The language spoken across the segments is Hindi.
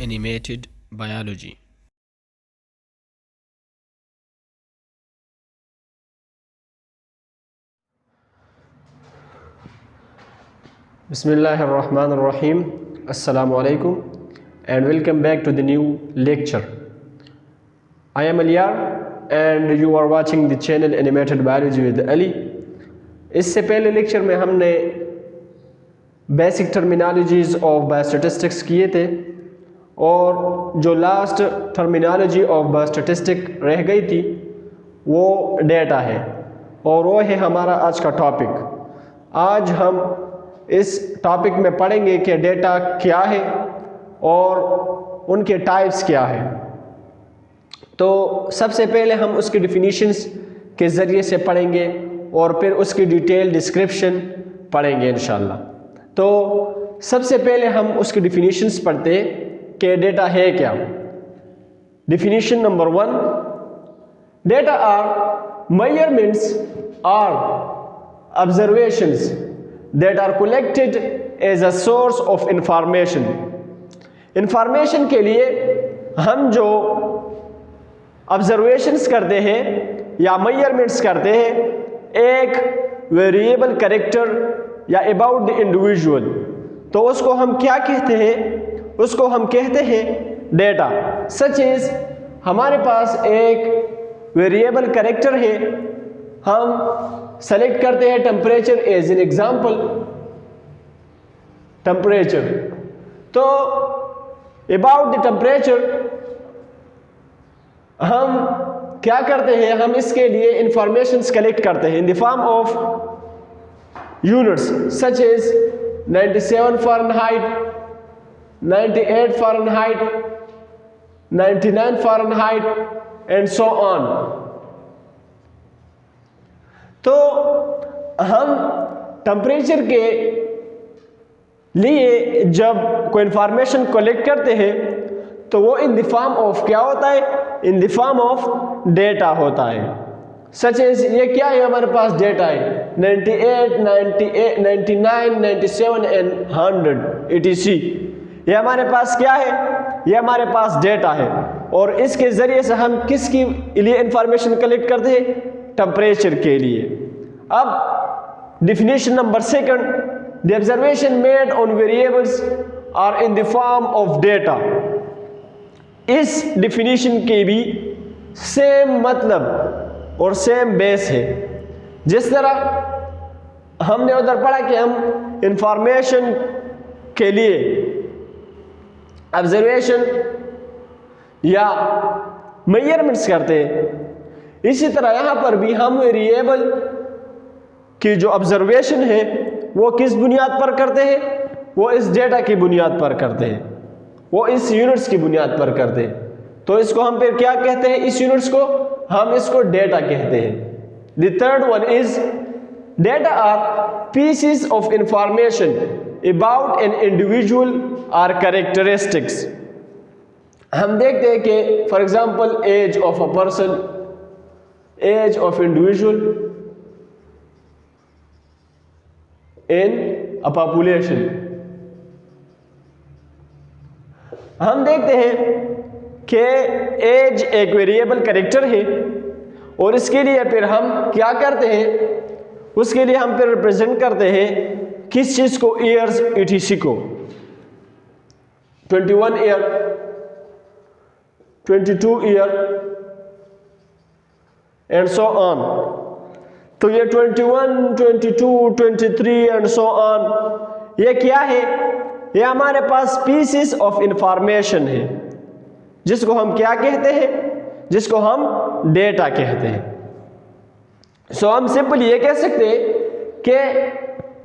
Animated Biology. Bismillahirrahmanirrahim. Assalamu alaikum and welcome back to the new lecture. I am Aliyar and you are watching the channel Animated Biology with Ali. इससे पहले लेक्चर में हमने बेसिक टर्मिनोलॉजीज़ ऑफ बायोस्टैटिस्टिक्स किए थे और जो लास्ट टर्मिनोलॉजी ऑफ बायोस्टैटिस्टिक रह गई थी वो डेटा है और वो है हमारा आज का टॉपिक। आज हम इस टॉपिक में पढ़ेंगे कि डेटा क्या है और उनके टाइप्स क्या है। तो सबसे पहले हम उसकी डिफिनीशंस के ज़रिए से पढ़ेंगे और फिर उसकी डिटेल डिस्क्रिप्शन पढ़ेंगे इंशाल्लाह। तो सबसे पहले हम उसकी डिफिनीशंस पढ़ते हैं कि डेटा है क्या। Definition number 1, data are measurements or observations that are collected as a source of information. Information के लिए हम जो ऑब्जर्वेशंस करते हैं या मेजरमेंट्स करते हैं एक वेरिएबल कैरेक्टर या अबाउट द इंडिविजुअल, तो उसको हम क्या कहते हैं? उसको हम कहते हैं डेटा। सच इज हमारे पास एक वेरिएबल कैरेक्टर है, हम सेलेक्ट करते हैं temperature as an example, temperature. तो अबाउट द टेम्परेचर हम क्या करते हैं? हम इसके लिए इंफॉर्मेशंस कलेक्ट करते हैं in the form of units such as 97 Fahrenheit, 98 Fahrenheit, 99 Fahrenheit and so on. तो हम टेम्परेचर के लिए जब कोई इंफॉर्मेशन कलेक्ट करते हैं तो वो इन द फॉर्म ऑफ क्या होता है? इन द फॉर्म ऑफ डेटा होता है। सच एज ये क्या है? हमारे पास डेटा है 98, 98, 99, 97 एंड 100 etc। ये हमारे पास क्या है? ये हमारे पास डेटा है और इसके ज़रिए से हम किसके लिए इंफॉर्मेशन कलेक्ट करते हैं? टेम्परेचर के लिए। अब definition number 2, the observation made on variables are in the form of data. इस डिफिनीशन के भी सेम मतलब और सेम बेस है। जिस तरह हमने उधर पढ़ा कि हम इंफॉर्मेशन के लिए ऑब्जर्वेशन या मेजरमेंट्स करते हैं, इसी तरह यहाँ पर भी हम वेरिएबल की जो ऑब्जर्वेशन है वो किस बुनियाद पर करते हैं? वो इस डेटा की बुनियाद पर करते हैं, वो इस यूनिट्स की बुनियाद पर करते हैं। तो इसको हम फिर क्या कहते हैं? इस यूनिट्स को हम इसको डेटा कहते हैं। The third one is data are pieces of information about an individual or characteristics. हम देखते हैं कि for example age of a person, age of individual in a population। हम देखते हैं कि एज एक वेरिएबल कैरेक्टर है और इसके लिए फिर हम क्या करते हैं? उसके लिए हम फिर रिप्रेजेंट करते हैं किस चीज को? ईयर्स etc को। 21 year, 22 year and so on. तो ये 21, 22, 23 एंड सो ऑन ये क्या है? ये हमारे पास पीसेस ऑफ इंफॉर्मेशन है जिसको हम क्या कहते हैं? जिसको हम डेटा कहते हैं। सो हम सिंपल ये कह सकते हैं कि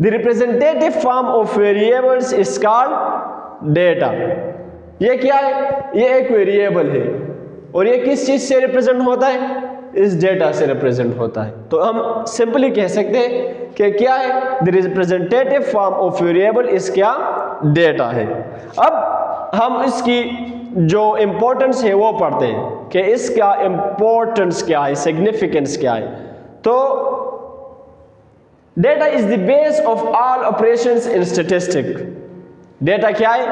the representative form of variables is called data. ये क्या है? ये एक वेरिएबल है और ये किस चीज से रिप्रेजेंट होता है? इस डेटा से रिप्रेजेंट होता है। तो हम सिंपली कह सकते हैं कि क्या है? The representative form of variable इस क्या? डेटा है। अब हम इसकी जो इंपॉर्टेंस है वो पढ़ते हैं कि इसका इंपॉर्टेंस क्या है, सिग्निफिकेंस क्या है। तो data is the base of all operations in statistic. Data क्या है?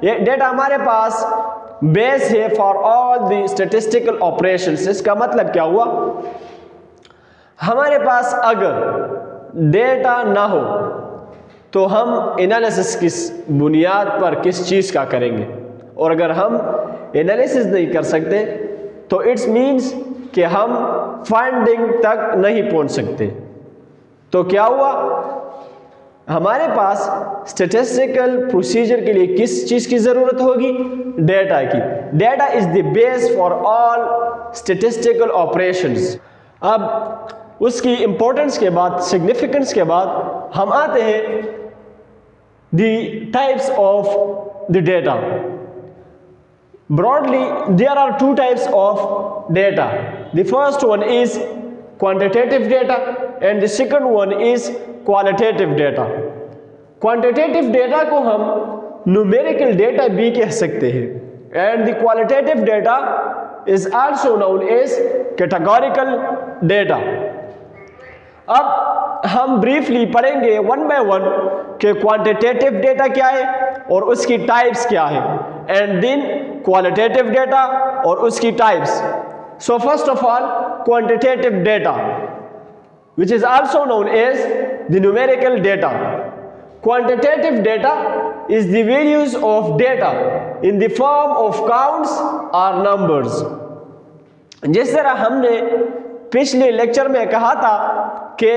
ये डेटा हमारे पास बेस है for all the statistical operations. इसका मतलब क्या हुआ, हमारे पास अगर डेटा ना हो तो हम एनालिसिस किस बुनियाद पर किस चीज़ का करेंगे, और अगर हम एनालिसिस नहीं कर सकते तो इट्स मीन्स कि हम फाइंडिंग तक नहीं पहुंच सकते। तो क्या हुआ, हमारे पास स्टैटिस्टिकल प्रोसीजर के लिए किस चीज़ की ज़रूरत होगी, डेटा की। Data is the base for all statistical operations. अब उसकी इंपॉर्टेंस के बाद, सिग्निफिकेंस के बाद हम आते हैं the types of the data. Broadly, there are two types of data. The first one is quantitative data and the second one is qualitative data. Quantitative data को हम numerical data भी कह सकते हैं, and the qualitative data is also known as categorical data. अब हम ब्रीफली पढ़ेंगे वन बाय वन कि क्वांटिटेटिव डेटा क्या है और उसकी टाइप्स क्या है, एंड देन क्वालिटेटिव डेटा और उसकी types. So first of all quantitative data which is also known as the numerical data. Quantitative data is the values of data in the form of counts or numbers. जिस तरह हमने पिछले लेक्चर में कहा था कि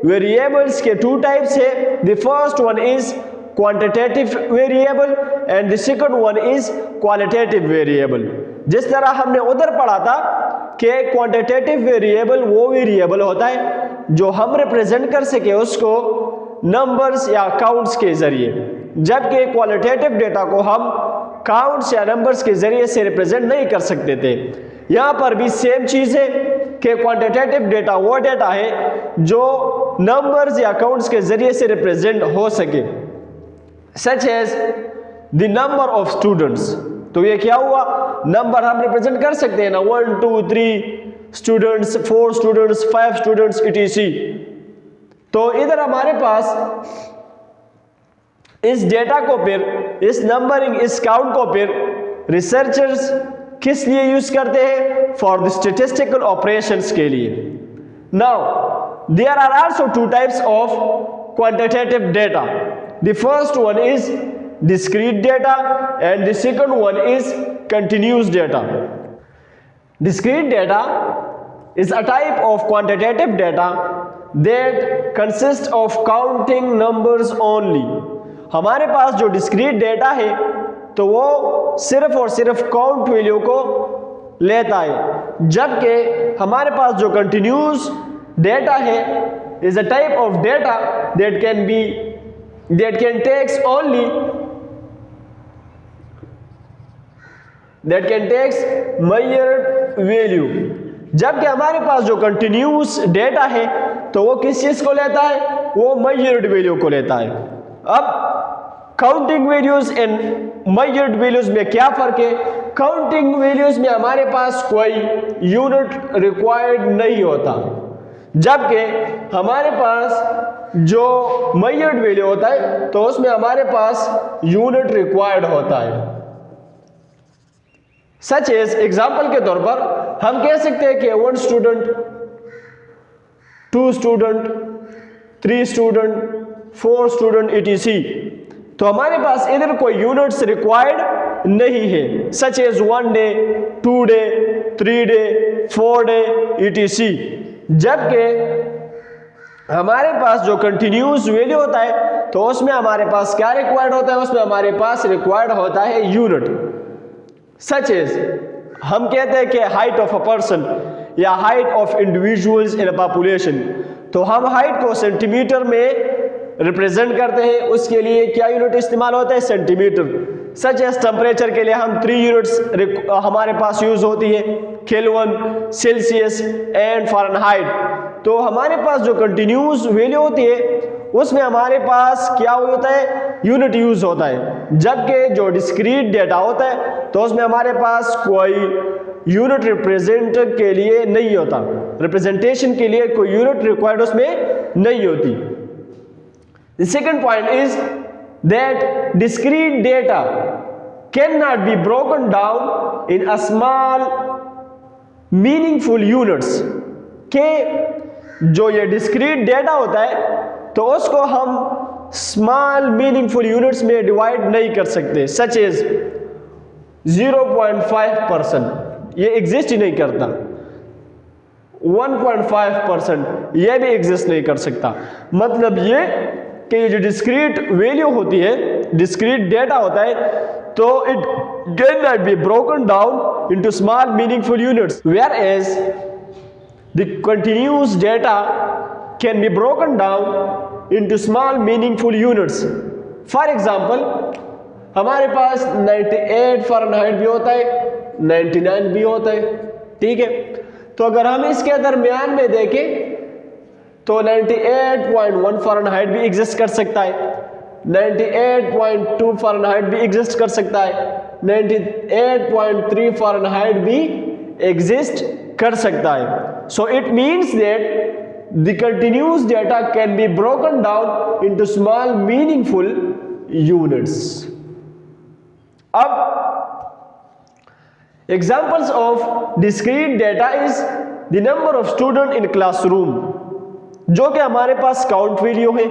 वेरिएबल्स के टू टाइप्स है, the first one is quantitative variable and the second one is qualitative variable. जिस तरह हमने उधर पढ़ा था कि क्वांटिटेटिव वेरिएबल वो वेरिएबल होता है जो हम रिप्रेजेंट कर सके उसको नंबर्स या काउंट्स के जरिए, जबकि क्वालिटेटिव डेटा को हम काउंट्स या नंबर्स के जरिए से रिप्रेजेंट नहीं कर सकते थे। यहाँ पर भी सेम चीज़ है कि क्वांटिटेटिव डेटा वो डेटा है जो नंबर्स या काउंट्स के जरिए से रिप्रेजेंट हो सके, such as the number of students. तो ये क्या हुआ, नंबर हम रिप्रेजेंट कर सकते हैं ना, 1 2 3 स्टूडेंट्स, 4 स्टूडेंट्स, 5 स्टूडेंट्स etc। तो इधर हमारे पास इस डेटा को फिर, इस नंबरिंग, इस काउंट को फिर रिसर्चर्स किस लिए यूज करते हैं, फॉर द स्टैटिस्टिकल ऑपरेशंस के लिए। Now there are also two types of quantitative data. The first one is discrete data and the second one is continuous data. Discrete data is a type of quantitative data that consists of counting numbers only. हमारे पास जो discrete data है तो वो सिर्फ और सिर्फ काउंट वैल्यू को लेता है, जबकि हमारे पास जो continuous data है is a type of data that can takes only measured value। जबकि हमारे पास जो कंटिन्यूस डेटा है तो वो किस चीज को लेता है, वो measured वैल्यू को लेता है। अब counting values and measured values में क्या फर्क है, काउंटिंग वैल्यूज में हमारे पास कोई यूनिट रिक्वायर्ड नहीं होता, जबकि हमारे पास जो measured वैल्यू होता है तो उसमें हमारे पास यूनिट रिक्वायर्ड होता है। सच एज एग्जाम्पल के तौर पर हम कह सकते हैं कि 1 student, 2 student, 3 student, 4 student etc। तो हमारे पास इधर कोई यूनिट्स रिक्वायर्ड नहीं है, such as 1 day, 2 day, 3 day, 4 day etc। जबकि हमारे पास जो कंटिन्यूस वैल्यू होता है तो उसमें हमारे पास क्या रिक्वायर्ड होता है, उसमें हमारे पास रिक्वायर्ड होता है यूनिट। सच एज हम कहते हैं कि हाइट ऑफ अ पर्सन या height of individuals in a population, तो हम हाइट को सेंटीमीटर में रिप्रेजेंट करते हैं, उसके लिए क्या यूनिट इस्तेमाल होता है, सेंटीमीटर। सच एज टेम्परेचर के लिए हम 3 यूनिट्स हमारे पास यूज होती है, केल्विन, सेल्सियस एंड फ़ारेनहाइट। तो हमारे पास जो कंटिन्यूस वैल्यू होती है उसमें हमारे पास क्या होता है, यूनिट यूज होता है, जबकि जो डिस्क्रीट डेटा होता है तो उसमें हमारे पास कोई यूनिट रिप्रेजेंट के लिए नहीं होता, रिप्रेजेंटेशन के लिए कोई यूनिट रिक्वायर्ड उसमें नहीं होती। The second point is that discrete data can not be broken down in a small meaningful units, के जो ये डिस्क्रीट डेटा होता है तो उसको हम स्मॉल मीनिंगफुल यूनिट्स में डिवाइड नहीं कर सकते, सच एज 0.5%, ये एग्जिस्ट ही नहीं करता। 1.5% ये भी एग्जिस्ट नहीं कर सकता। मतलब ये कि ये जो डिस्क्रीट वैल्यू होती है, डिस्क्रीट डेटा होता है, तो it can not be broken down into small meaningful units, whereas the continuous data can be broken down into small meaningful units. For example, हमारे पास 98 फ़ारेनहाइट भी होता है, 99 भी होता है, ठीक है। तो अगर हम इसके दरमियान में देखें तो 98.1 फ़ारेनहाइट भी एग्जिस्ट कर सकता है, 98.2 फ़ारेनहाइट भी एग्जिस्ट कर सकता है, 98.3 फ़ारेनहाइट भी एग्जिस्ट कर सकता है। So it means that the continuous data can be broken down into small meaningful units. अब examples of discrete data is the number of student in classroom, जो कि हमारे पास काउंट वैल्यू है,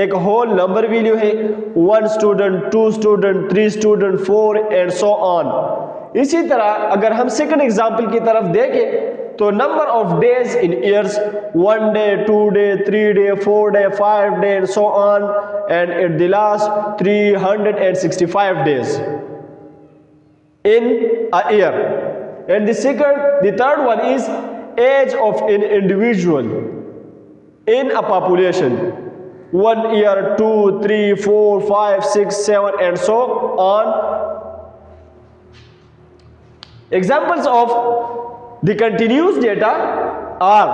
एक होल नंबर वैल्यू है, 1 student, 2 student, 3 student, 4 and so on. इसी तरह अगर हम सेकंड एग्जांपल की तरफ देखें तो number of days in years, 1 day, 2 day, 3 day, 4 day, 5 day and so on, and at the last 365 days in a year. And the third one is age of an individual in a population, 1 year, 2, 3, 4, 5, 6, 7 and so on. Examples of the continuous data are,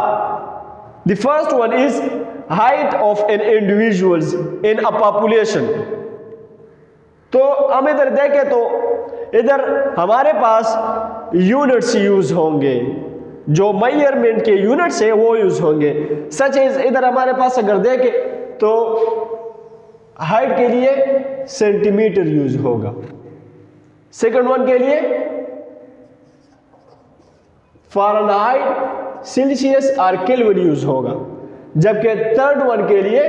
the first one is height of an individuals in a population. तो हम इधर देखें तो इधर हमारे पास यूनिट्स यूज होंगे, जो मेजरमेंट के यूनिट्स है वो यूज होंगे, सच एज इधर हमारे पास अगर देखें तो हाइट के लिए सेंटीमीटर यूज होगा, सेकंड वन के लिए फ़ारेनहाइट, सेल्सियस और केल्विन यूज होगा, जबकि थर्ड वन के लिए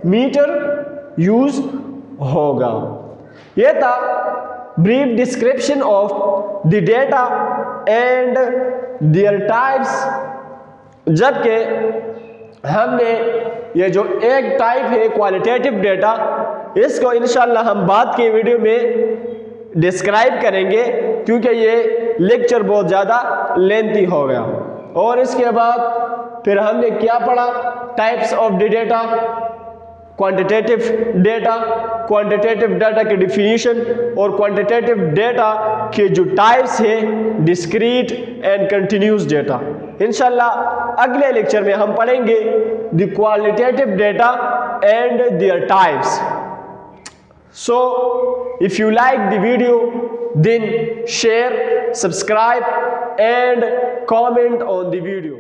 मीटर यूज होगा। यह था brief description of the data and there types, जबकि हमने ये जो एक टाइप है क्वालिटेटिव डेटा, इसको इंशाल्लाह हम बाद के वीडियो में डिस्क्राइब करेंगे, क्योंकि ये लेक्चर बहुत ज़्यादा लेंथी हो गया। और इसके बाद फिर हमने क्या पढ़ा, types of the data, quantitative data, quantitative data की डिफिनीशन और क्वांटिटेटिव डेटा के जो टाइप्स हैं, डिस्क्रीट एंड कंटिन्यूस डेटा। इंशाल्लाह अगले लेक्चर में हम पढ़ेंगे the qualitative data and there types. So if you like the video, then share, subscribe and comment on the video.